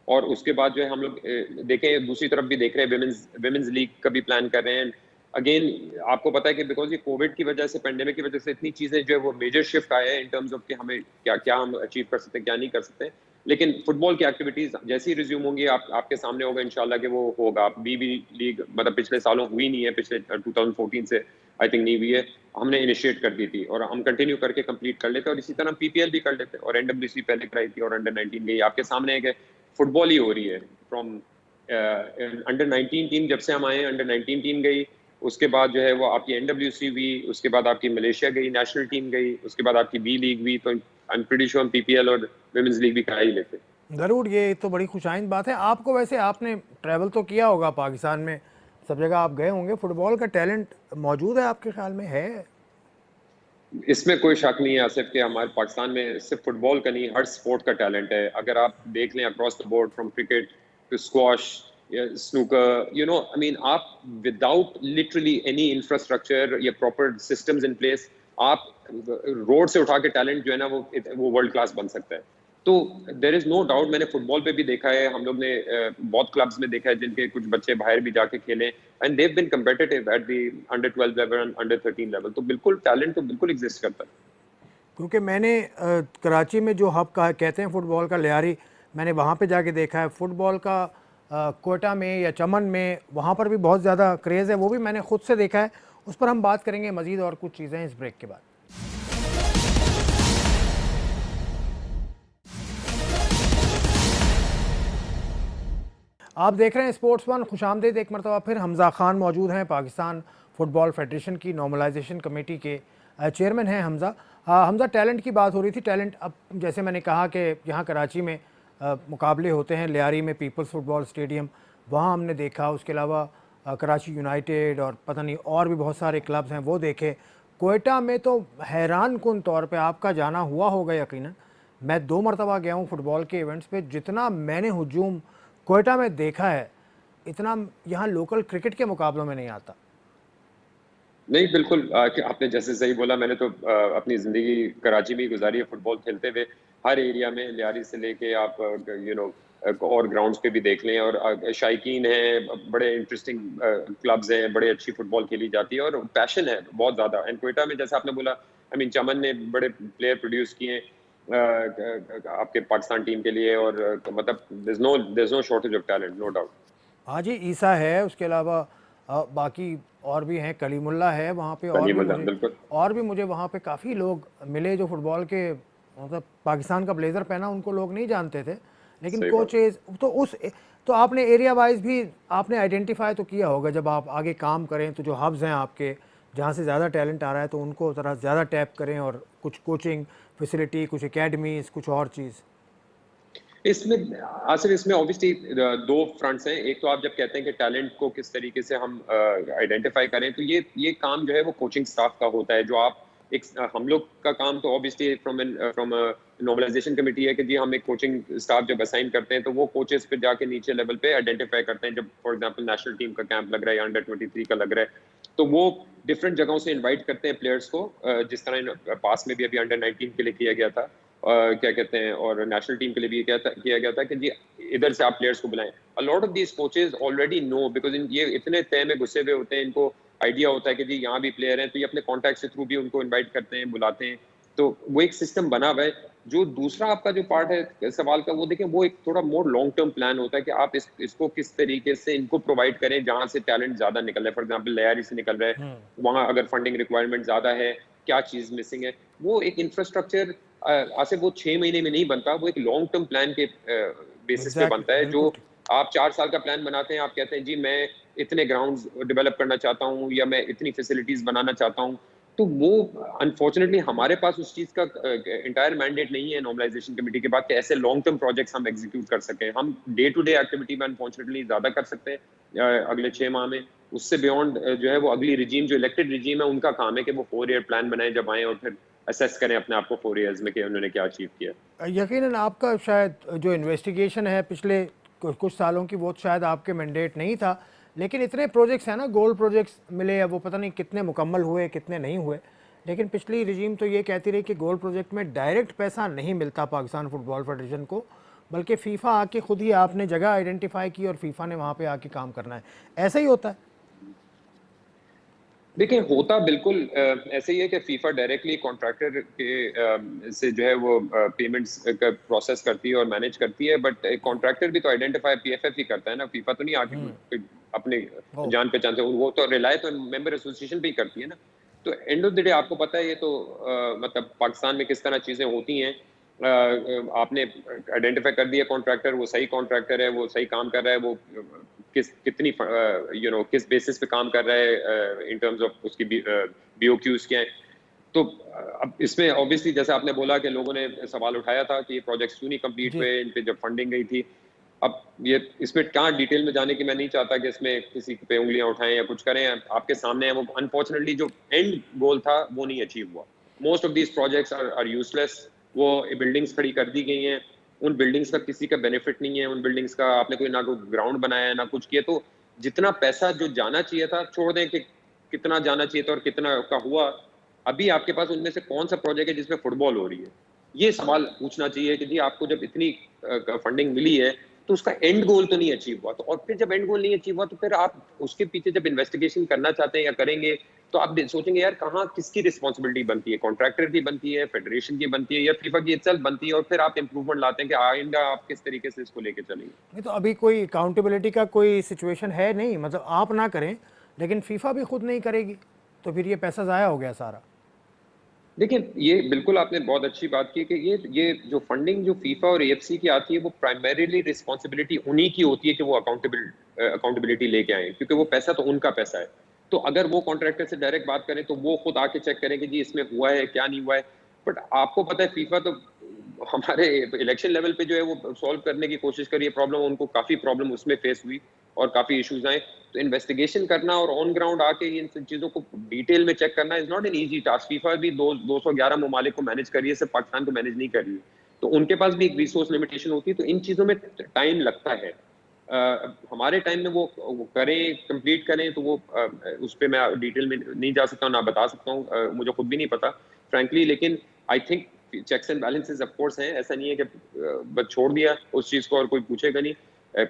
और उसके बाद जो है हम लोग देखें, दूसरी तरफ भी देख रहे हैं, विमेंस लीग का भी प्लान कर रहे हैं। अगेन आपको पता है कि बिकॉज ये कोविड की वजह से, पेंडेमिक की वजह से इतनी चीजें जो है वो मेजर शिफ्ट आया है इन टर्म्स ऑफ कि हमें क्या क्या हम अचीव कर सकते हैं, क्या नहीं कर सकते। लेकिन फुटबॉल की एक्टिविटीज जैसी रिज्यूम होंगी आपके सामने होगा इंशाल्लाह कि वो होगा। बी लीग मतलब पिछले सालों हुई नहीं है, पिछले 2014 से आई थिंक नहीं हुई है, हमने इनिशिएट कर दी थी और हम कंटिन्यू करके कंप्लीट कर लेते और इसी तरह पीपीएल भी कर लेते और एनडब्ल्यूसी पहले कराई थी और अंडर 19 गई। आपके सामने है कि फुटबॉल ही हो रही है फ्रॉम अंडर 19 टीम, जब से हम आए अंडर 19 टीम गई, उसके बाद जो है वो आपकी एनडब्ल्यूसी हुई, उसके बाद आपकी मलेशिया गई नेशनल टीम गई, उसके बाद आपकी बी लीग हुई, तो आई एम प्रीटी श्योर हम पीपीएल और वुमेन्स लीग भी करा ही लेते। ज़रूर, ये तो बड़ी खुशाइंद बात है। आपको वैसे, आपने ट्रैवल तो किया होगा पाकिस्तान में, सब जगह आप गए होंगे, फुटबॉल का टैलेंट मौजूद है आपके ख्याल में, है? इसमें कोई शक नहीं है आसिफ कि हमारे पाकिस्तान में सिर्फ फुटबॉल का नहीं हर स्पोर्ट का टैलेंट है। अगर आप देख लें across the board from cricket to squash या snooker, you know I mean, आप विदाउट लिटरली एनी इंफ्रास्ट्रक्चर या प्रॉपर सिस्टम्स इन प्लेस, आप रोड से उठा के टैलेंट जो है ना वो वर्ल्ड क्लास बन सकता है। तो देर इज नो डाउट, मैंने फुटबॉल पे भी देखा है, हम लोग ने बहुत क्लब्स में देखा है जिनके कुछ बच्चे बाहर भी जाके खेले and they've been competitive at the under 12 level, under 13 level, तो बिल्कुल टैलेंट तो बिल्कुल एग्जिस्ट करता है। क्योंकि मैंने कराची में जो हब का कहते हैं फुटबॉल का, लियारी, मैंने वहाँ पे जाके देखा है फुटबॉल का। कोयटा में या चमन में, वहाँ पर भी बहुत ज़्यादा क्रेज़ है, वो भी मैंने खुद से देखा है। उस पर हम बात करेंगे मज़ीद और कुछ चीज़ें इस ब्रेक के बाद। आप देख रहे हैं स्पोर्ट्स वन, खुशामदीद एक मरतबा फिर। हमज़ा ख़ान मौजूद हैं, पाकिस्तान फ़ुटबॉल फेडरेशन की नॉर्मलाइजेशन कमेटी के चेयरमैन हैं हमज़ा। हमज़ा, टैलेंट की बात हो रही थी। टैलेंट, अब जैसे मैंने कहा कि यहाँ कराची में मुकाबले होते हैं, लियारी में पीपल्स फुटबॉल स्टेडियम, वहाँ हमने देखा। उसके अलावा कराची यूनाइटेड और पता नहीं और भी बहुत सारे क्लब्स हैं, वो देखे। कोयटा में तो हैरान कुन तौर पे आपका जाना हुआ होगा यकीनन। मैं 2 मरतबा गया हूँ फुटबॉल के इवेंट्स पे, जितना मैंने हुजूम कोयटा में देखा है, इतना यहाँ लोकल क्रिकेट के मुकाबलों में नहीं आता। नहीं बिल्कुल, कि आपने जैसे सही बोला, मैंने तो अपनी जिंदगी कराची में ही गुजारी है फुटबॉल खेलते हुए। हर एरिया में लियारी से लेके आप यू नो और ग्राउंड्स पे भी देख लें, और शायकीन है, बड़े इंटरेस्टिंग क्लब्स हैं, बड़े अच्छी फुटबॉल खेली जाती है और पैशन है बहुत ज्यादा। एंड कोयटा में जैसे आपने बोला, आई मीन चमन ने बड़े प्लेयर प्रोड्यूस किए हैं आपके पाकिस्तान टीम के लिए, और मतलब there is no shortage of talent, no doubt. हाँ जी, ईसा है, उसके अलावा बाकी और भी हैं, कलीमुल्ला है वहाँ पे, बिल्कुल। और भी मुझे वहाँ पे काफ़ी लोग मिले जो फुटबॉल के, मतलब पाकिस्तान का ब्लेज़र पहना उनको लोग नहीं जानते थे, लेकिन सही बात। कोचेज़ तो आपने एरिया वाइज़ भी आपने आइडेंटिफ़ाई तो किया होगा जब आप आगे काम करें, तो जो हब्स हैं आपके, जहाँ से ज़्यादा टैलेंट आ रहा है तो उनको ज़रा ज़्यादा टैप करें, और कुछ कोचिंग फैसिलिटी, कुछ एकेडमीज़, कुछ और चीज़। इसमें आसिफ, इसमें ऑब्वियसली दो फ्रंट्स हैं। एक तो आप जब कहते हैं कि टैलेंट को किस तरीके से हम आइडेंटिफाई करें, तो ये काम जो है वो कोचिंग स्टाफ का होता है। जो आप एक हम लोग का काम तो ऑब्वियसली फ्रॉम नॉर्मलाइजेशन कमेटी है कि जी हम एक कोचिंग स्टाफ जब असाइन करते हैं तो वो कोचेस पे जाके नीचे लेवल पे आइडेंटिफाई करते हैं। जब फॉर एग्जांपल नेशनल टीम का कैंप लग रहा है या अंडर 23 का लग रहा है, तो वो डिफरेंट जगहों से इनवाइट करते हैं प्लेयर्स को, जिस तरह पास में भी अभी अंडर 19 के लिए किया गया था, क्या कहते हैं, और नेशनल टीम के लिए भी किया गया था कि जी इधर से आप प्लेयर्स को बुलाएं। A lot of these coaches already know, because ये इतने तय में घुसे हुए होते हैं, इनको आइडिया होता है कि जी यहाँ भी प्लेयर हैं, तो ये अपने कॉन्टैक्ट के थ्रू भी उनको इन्वाइट करते हैं, बुलाते हैं। तो वो एक सिस्टम बना हुआ है। जो दूसरा आपका जो पार्ट है सवाल का, वो देखें, वो एक थोड़ा मोर लॉन्ग टर्म प्लान होता है कि आप इसको किस तरीके से इनको प्रोवाइड करें जहां से टैलेंट ज्यादा निकल रहा है। फॉर एग्जाम्पल लयारी से निकल रहा है, वहां अगर फंडिंग रिक्वायरमेंट ज्यादा है, क्या चीज मिसिंग है, वो एक इंफ्रास्ट्रक्चर आज से वो 6 महीने में नहीं बनता, वो एक लॉन्ग टर्म प्लान के बेसिस पे एग्जैक्टली, बनता है। जो बिल्कुल ठीक। आप 4 साल का प्लान बनाते हैं, आप कहते हैं जी मैं इतने ग्राउंड्स डेवलप करना चाहता हूँ या मैं इतनी फैसिलिटीज बनाना चाहता हूँ, तो वो अनफॉर्चुनेटली हमारे पास उस चीज का इंटायर मैंडेट नहीं है नॉर्मलाइजेशन कमेटी के बाद कि ऐसे लॉन्ग टर्म प्रोजेक्ट्स हम एग्जीक्यूट कर सकें। हम डे टू डे एक्टिविटी में अनफॉर्चुनेटली ज्यादा कर सकते हैं अगले 6 माह में। उससे बियॉन्ड जो है वो अगली रिजीम, जो इलेक्टेड रिजीम है, उनका काम है कि वो 4 ईयर प्लान बनाए जब आए, और फिर असेस करें अपने आप को 4 ईयर्स में कि उन्होंने क्या अचीव किया। यकीनन आपका शायद जो इन्वेस्टिगेशन है पिछले कुछ सालों की, वो शायद आपके मैंडेट नहीं था, लेकिन इतने प्रोजेक्ट्स हैं ना, गोल्ड प्रोजेक्ट्स मिले हैं, वो पता नहीं कितने मुकम्मल हुए कितने नहीं हुए, लेकिन पिछली रिजीम तो ये कहती रही कि गोल्ड प्रोजेक्ट में डायरेक्ट पैसा नहीं मिलता पाकिस्तान फुटबॉल फेडरेशन को, बल्कि फीफा आके खुद ही, आपने जगह आइडेंटिफाई की और फीफा ने वहाँ पे आके काम करना है। ऐसा ही होता है। देखिए, होता बिल्कुल ऐसे ही है कि फीफा डायरेक्टली कॉन्ट्रैक्टर के से जो है वो पेमेंट्स का प्रोसेस करती है और मैनेज करती है, बट कॉन्ट्रैक्टर भी तो आइडेंटिफाई पीएफएफ ही करता है ना। फीफा तो नहीं आके अपने ओ, जान पहचान से, वो तो रिलाय तो मेंबर एसोसिएशन पे ही करती है ना। तो एंड ऑफ द डे आपको पता है ये तो मतलब पाकिस्तान में किस तरह चीजें होती हैं। आपने आइडेंटिफाई कर दिया कॉन्ट्रैक्टर, वो सही कॉन्ट्रैक्टर है, वो सही काम कर रहा है, वो कितनी किस बेसिस पे काम कर रहा है इन टर्म्स ऑफ उसकी बीओक्यूज क्या है। तो अब इसमें ऑब्वियसली जैसे आपने बोला कि लोगों ने सवाल उठाया था कि ये प्रोजेक्ट्स क्यों नहीं कंप्लीट जी। हुए, इन पे जब फंडिंग गई थी। अब ये इसमें क्या डिटेल में जाने की मैं नहीं चाहता कि इसमें किसी पे उंगलियां उठाएं या कुछ करें। आपके सामने है वो, अनफॉर्चुनेटली जो एंड गोल था वो नहीं अचीव हुआ। Most of these projects are useless. वो बिल्डिंग्स खड़ी कर दी गई हैं, उन बिल्डिंग्स का किसी का बेनिफिट नहीं है। उन बिल्डिंग्स का आपने कोई ना कोई ग्राउंड बनाया है ना कुछ किया। तो जितना पैसा जो जाना चाहिए था, छोड़ दें कि कितना जाना चाहिए था और कितना का हुआ, अभी आपके पास उनमें से कौन सा प्रोजेक्ट है जिसमें फुटबॉल हो रही है, ये सवाल पूछना चाहिए कि जी आपको जब इतनी फंडिंग मिली है तो उसका एंड गोल तो नहीं अचीव हुआ। तो और फिर जब एंड गोल नहीं अचीव हुआ तो फिर आप उसके पीछे जब इन्वेस्टिगेशन करना चाहते हैं या करेंगे, तो आप सोचेंगे यार कहाँ किसकी रिस्पॉन्सिबिलिटी बनती है, कॉन्ट्रैक्टर की बनती है, फेडरेशन की बनती है, या फीफा की इटसेल्फ बनती है, और फिर आप इंप्रूवमेंट लाते हैं कि आइंदा आप किस तरीके से इसको लेके चलेंगे। नहीं तो अभी कोई अकाउंटेबिलिटी का कोई सिचुएशन है नहीं, मतलब आप ना करें लेकिन फीफा भी खुद नहीं करेगी, तो फिर ये पैसा ज़ाया हो गया सारा। देखिए, ये बिल्कुल आपने बहुत अच्छी बात की कि ये जो फंडिंग जो फीफा और एएफसी की आती है, वो प्राइमरीली रिस्पॉन्सिबिलिटी उन्हीं की होती है कि वो अकाउंटेबिलिटी लेके आए, क्योंकि वो पैसा तो उनका पैसा है। तो अगर वो कॉन्ट्रैक्टर से डायरेक्ट बात करें तो वो खुद आके चेक करें कि जी इसमें हुआ है क्या नहीं हुआ है। बट आपको पता है फीफा तो हमारे इलेक्शन लेवल पे जो है वो सॉल्व करने की कोशिश करी है प्रॉब्लम, उनको काफी प्रॉब्लम उसमें फेस हुई और काफी इश्यूज आए। तो इन्वेस्टिगेशन करना और ऑन ग्राउंड आके इन चीजों को डिटेल में चेक करना is not an easy task. FIFA भी 211 ममालिक को मैनेज कर रही है, सिर्फ पाकिस्तान को मैनेज नहीं कर रही है, तो उनके पास भी एक रिसोर्स लिमिटेशन होती है। तो इन चीजों में टाइम लगता है। हमारे टाइम में वो करें, कंप्लीट करें, तो वो उस पर मैं डिटेल में नहीं जा सकता हूँ, ना बता सकता हूँ, मुझे खुद भी नहीं पता फ्रेंकली। लेकिन I think checks and balances of course हैं। ऐसा नहीं है कि बस छोड़ दिया उस चीज को और कोई पूछेगा नहीं।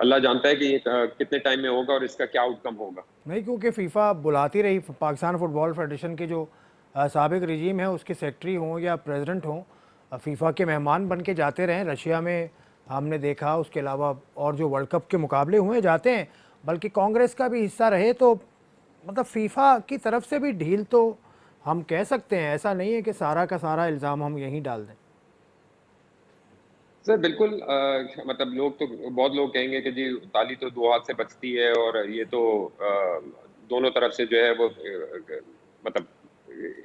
अल्लाह जानता है कि ये कितने टाइम में होगा और इसका क्या आउटकम होगा। नहीं, क्योंकि फीफा बुलाती रही, पाकिस्तान फुटबॉल फेडरेशन के जो साबिक रजीम है उसके सेक्रेटरी हों या प्रेसिडेंट हों, फीफा के मेहमान बन के जाते रहे। रशिया में हमने देखा, उसके अलावा और जो वर्ल्ड कप के मुकाबले हुए जाते हैं, बल्कि कांग्रेस का भी हिस्सा रहे, तो मतलब फीफा की तरफ से भी ढील तो हम कह सकते हैं। ऐसा नहीं है कि सारा का सारा इल्ज़ाम हम यहीं डाल दें। सर बिल्कुल मतलब लोग तो बहुत लोग कहेंगे कि जी ताली तो दो हाथ से बजती है और ये तो दोनों तरफ से जो है वो मतलब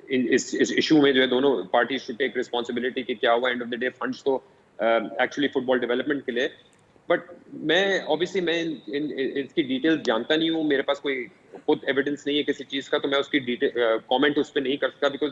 इस इशू में जो है दोनों पार्टी शुड टेक रिस्पॉन्सिबिलिटी कि क्या हुआ। End of the day funds तो एक्चुअली फुटबॉल डेवलपमेंट के लिए। बट मैं ऑब्वियसली इसकी डिटेल्स जानता नहीं हूँ, मेरे पास कोई खुद एविडेंस नहीं है किसी चीज का, तो मैं उसकी डिटेल कमेंट उस पर नहीं कर सकता, बिकॉज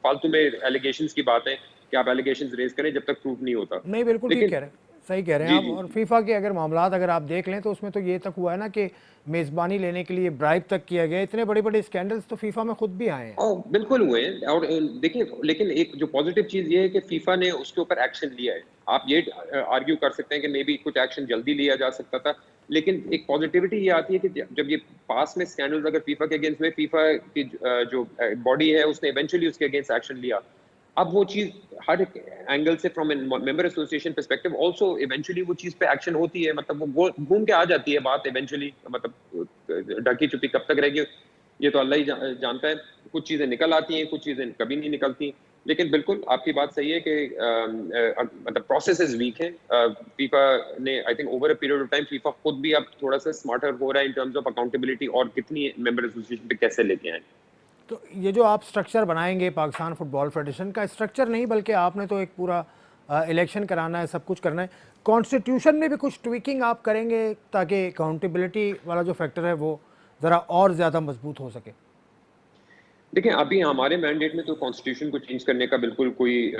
फालतू में एलिगेशंस की बात है कि आप एलिगेशंस रेज करें जब तक प्रूफ नहीं होता। नहीं, बिल्कुल ठीक लेकिन कह रहे हैं, सही कह रहे हैं जी आप। जी और जी फीफा के अगर मामलात अगर आप देख लें तो उसमें तो ये तक हुआ है ना कि मेज़बानी लेने के लिए ब्राइब तक किया गया। इतने बड़े बड़े स्कैंडल्स तो फीफा में खुद भी आए हैं। बिल्कुल हुए हैं। और देखिए, लेकिन एक जो पॉजिटिव चीज ये है कि फीफा ने उसके ऊपर एक्शन लिया है। आप ये आर्ग्यू कर सकते हैं कि मे बी कुछ एक्शन जल्दी लिया जा सकता था, लेकिन एक पॉजिटिविटी ये आती है कि जब ये पास में स्कैंडल्स अगर फीफा के अगेंस्ट में, फीफा की जो बॉडी है उसने इवेंचुअली उसके अगेंस्ट एक्शन लिया। अब वो चीज हर एंगल से from member association perspective also eventually वो चीज पे एक्शन होती है, मतलब वो घूम के आ जाती है बात इवेंचुअली। मतलब ढकी छुपी कब तक रहेगी ये तो अल्लाह ही जानता है। कुछ चीजें निकल आती हैं, कुछ चीजें कभी नहीं निकलती। लेकिन बिल्कुल आपकी बात सही है कि मतलब प्रोसेस वीक है। फीफा ने I think over a period of time FIFA खुद भी अब थोड़ा सा स्मार्टर हो रहा है इन टर्म्स ऑफ अकाउंटेबिलिटी और कितनी मेंबर एसोसिएशन पे कैसे लेके आए। तो ये जो आप स्ट्रक्चर बनाएंगे पाकिस्तान फुटबॉल फेडरेशन का, स्ट्रक्चर नहीं बल्कि आपने तो एक पूरा इलेक्शन कराना है, सब कुछ करना है। कॉन्स्टिट्यूशन में भी कुछ ट्विकिंग आप करेंगे ताकि अकाउंटेबिलिटी वाला जो फैक्टर है वो ज़रा और ज़्यादा मजबूत हो सके। देखिए, अभी हमारे मैंडेट में तो कॉन्स्टिट्यूशन को चेंज करने का बिल्कुल कोई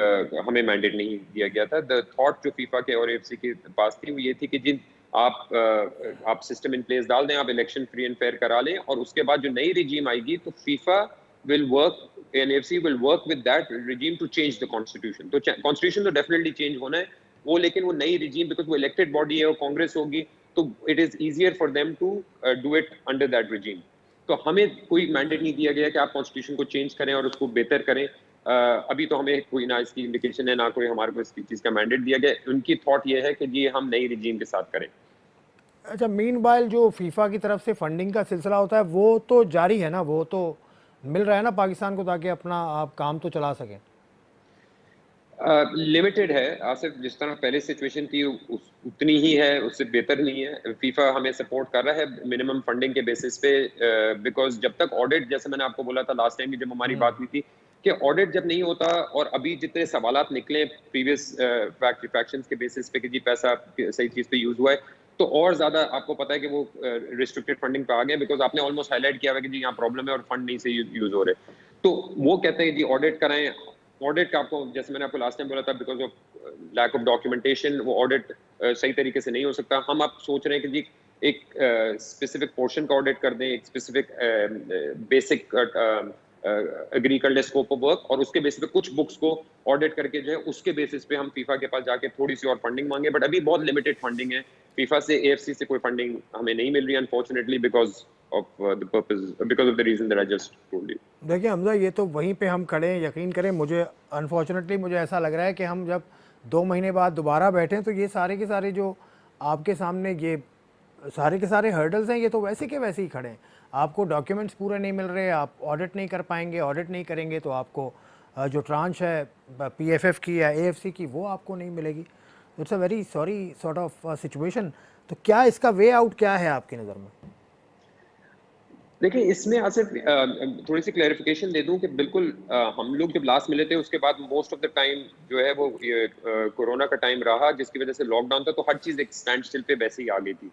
हमें मैंडेट नहीं दिया गया था। द थॉट जो फीफा के और एफसी के पास थी वो ये थी कि जिन आप सिस्टम इन प्लेस डाल दें, आप इलेक्शन फ्री एंड फेयर करा लें, और उसके बाद जो नई रिजीम आएगी तो FIFA will work and FC will work with that regime to change the constitution. तो कॉन्स्टिट्यूशन तो डेफिनेटली चेंज होना है वो, लेकिन वो नई रिजीम बिकॉज वो इलेक्टेड बॉडी है और कांग्रेस होगी, तो it is easier for them to do it under that regime. तो हमें कोई मैंडेट नहीं दिया गया कि आप कॉन्स्टिट्यूशन को चेंज करें और उसको बेहतर करें। अभी तो हमें कोई ना इसकी इंडिकेशन है, ना कोई हमारे को इस चीज का मैंडेट दिया गया। उनकी थॉट ये है कि जी हम नई रिजीम के साथ करें। अच्छा, मीनवाइल जो फीफा की तरफ से फंडिंग का सिलसिला होता है वो तो जारी है ना, वो तो मिल रहा है ना पाकिस्तान को ताकि अपना आप काम तो चला सकें। लिमिटेड है आसिफ, जिस तरह पहले सिचुएशन थी उतनी ही है, उससे बेहतर नहीं है। फीफा हमें सपोर्ट कर रहा है मिनिमम फंडिंग के बेसिस पे, बिकॉज जब तक ऑडिट, जैसे मैंने आपको बोला था लास्ट टाइम भी जब हमारी बात हुई थी, कि ऑडिट जब नहीं होता और अभी जितने सवालात निकले प्रीवियस फैक्शंस के बेसिस पे कि जी पैसा सही चीज पे यूज हुआ है, तो और ज्यादा आपको पता है कि वो रिस्ट्रिक्टेड फंडिंग पे आ गए, बिकॉज आपने ऑलमोस्ट हाईलाइट किया हुआ कि जी यहाँ प्रॉब्लम है और फंड नहीं से यूज हो रहे। तो वो कहते हैं जी ऑडिट कराएं। ऑडिट का आपको, जैसे मैंने आपको लास्ट टाइम बोला था, because of lack of documentation वो ऑडिट सही तरीके से नहीं हो सकता। हम आप सोच रहे हैं कि जी एक स्पेसिफिक पोर्शन का ऑडिट कर दें, एक स्पेसिफिक बेसिक एग्री कर ले स्कोप ऑफ वर्क, और उसके बेसिस पे कुछ बुक्स को ऑडिट करके जो है उसके बेसिस पे हम फीफा के पास जाके थोड़ी सी और फंडिंग मांगे। बट अभी बहुत लिमिटेड फंडिंग है फीफा से, एएफसी से कोई फंडिंग हमें नहीं मिल रही है unfortunately, because of the purpose, because of the reason that I just told you. देखिए हमजा, ये तो वहीं पे हम खड़े हैं, यकीन करें। मुझे अनफॉर्चुनेटली मुझे ऐसा लग रहा है कि हम जब 2 महीने बाद दोबारा बैठें तो ये सारे के सारे जो आपके सामने ये सारे के सारे हर्डल्स हैं, ये तो वैसे के वैसे ही खड़े हैं। आपको डॉक्यूमेंट्स पूरे नहीं मिल रहे, आप ऑडिट नहीं कर पाएंगे, ऑडिट नहीं करेंगे तो आपको जो ट्रांच है पीएफएफ की या एएफसी की वो आपको नहीं मिलेगी। It's a very sorry sort of situation. तो क्या इसका वे आउट क्या है आपकी नज़र में? देखिए, इसमें आसिफ थोड़ी सी क्लैरिफिकेशन दे दूं कि बिल्कुल हम लोग जब लास्ट मिले थे उसके बाद मोस्ट ऑफ द टाइम जो है वो ये कोरोना का टाइम रहा, जिसकी वजह से लॉकडाउन था, तो हर चीज़ एक स्टैंड स्टिल पे वैसे ही आ गई थी।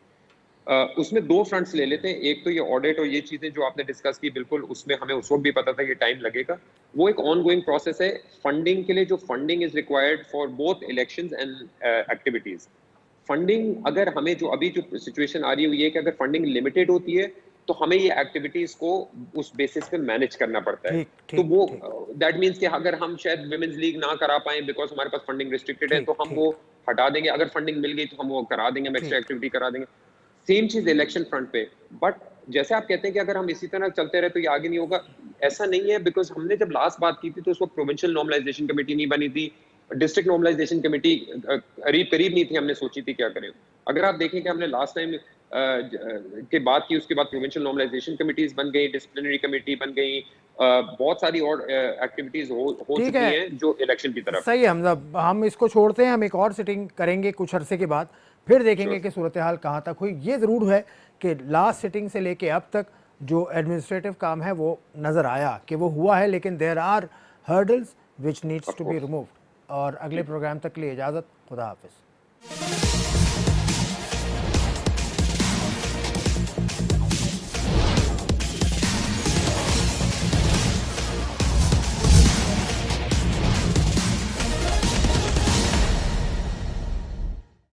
उसमें दो फ्रंट्स ले लेते हैं। एक तो ये ऑडिट और ये चीज़ें जो आपने डिस्कस की, बिल्कुल उसमें हमें उस वक्त भी पता था ये टाइम लगेगा। वो एक ऑन गोइंग प्रोसेस है। फंडिंग के लिए जो funding is required for both elections and activities, funding अगर हमें जो अभी जो सिचुएशन आ रही है ये है कि अगर फंडिंग लिमिटेड होती है तो हमें ये एक्टिविटीज को उस बेसिस पे मैनेज करना पड़ता है। ठीक तो ठीक वो ठीक दैट मींस कि अगर हम शायद विमेंस लीग ना करा पाए बिकॉज हमारे पास फंडिंग रिस्ट्रिक्टेड है, ठीक तो हम ठीक वो हटा देंगे। अगर फंडिंग मिल गई तो हम वो करा देंगे, हम एक्स्ट्रा ठीक एक्टिविटी करा देंगे। सेम चीज इलेक्शन फ्रंट पे। बट जैसे आप कहते हैं कि अगर हम इसी तरह चलते रहे तो ये आगे नहीं होगा, ऐसा नहीं है। बिकॉज हमने जब लास्ट बात की थी तो उस वक्त प्रोविंशियल नॉर्मलाइजेशन कमेटी नहीं बनी थी, डिस्ट्रिक्ट नॉर्मलाइजेशन कमेटी करीब करीब नहीं थी, हमने सोची थी क्या करें। अगर आप देखें कि हमने लास्ट टाइम के बाद की, उसके बाद प्रोविंशियल नॉर्मलाइजेशन कमिटीज बन गई, डिसिप्लिनरी कमेटी बन गई, बहुत सारी और एक्टिविटीज हो ठीक चुकी है, हैं जो इलेक्शन की तरफ। सही है हमजा, हम इसको छोड़ते हैं, हम एक और सिटिंग करेंगे कुछ अरसे के बाद, फिर देखेंगे श्योर। कि सूरत हाल कहाँ तक हुई। ये ज़रूर है कि लास्ट सिटिंग से लेके अब तक जो एडमिनिस्ट्रेटिव काम है वो नज़र आया कि वो हुआ है, लेकिन there are hurdles which needs of to be course. Removed. और अगले प्रोग्राम तक के लिए इजाज़त, खुदा हाफिज़।